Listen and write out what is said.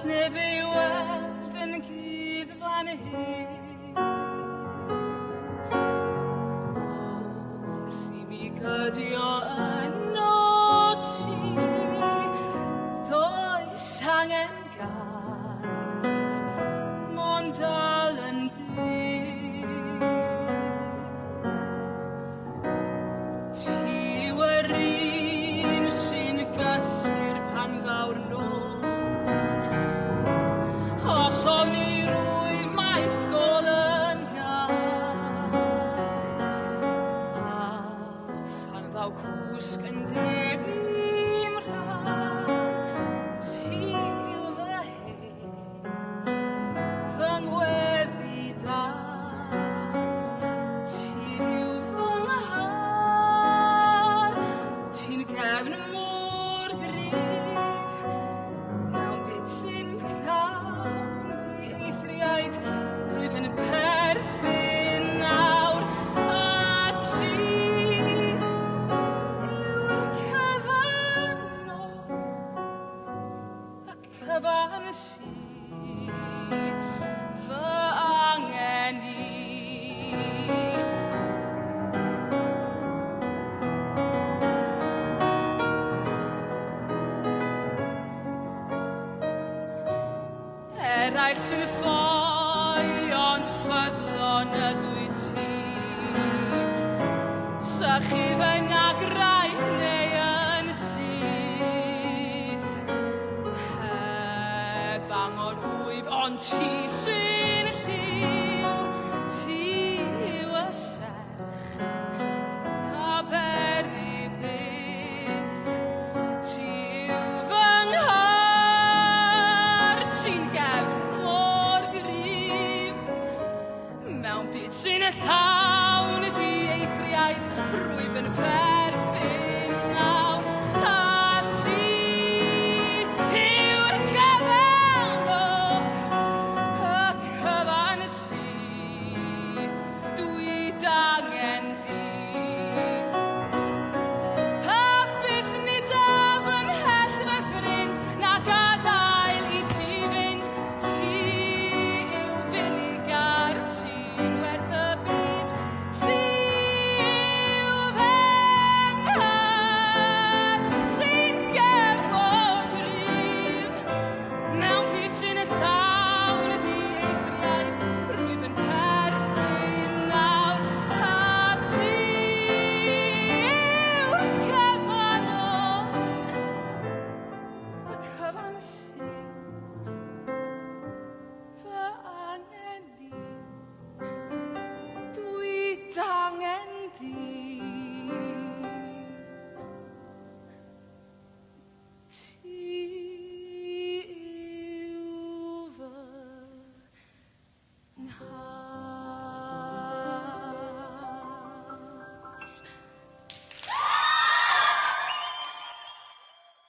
Neb ei weld yn gydd fan hyn Wrth I mi gydio yno ti Does angen gair Mond dal yn dyr Ti yw'r un sy'n gysur pan ddaw'r nos Os ofni rwyf mae ysgol yn gael A phan ddaw cwsg yn deg i'm rhan Ti yw fy hedd, fy ngweddi dal Ti yw fy nghar, ti'n gefn mor gryf Mewn byd sy'n Rwyf yn perthyn nawr A ti yw'r cyfanos A cyfan si fy angen I Eraill sy'n ffoi ond ffyddlon ydw I ti Sychu fy ngagrau neu yn syth Heb angor wyf ond ti sy'n lliw Ti yw y serch a beri byth Ti yw fy nghar Ti'n gefn mor gryf Mewn byd sy'n llawn y dieithriaid Rwyf yn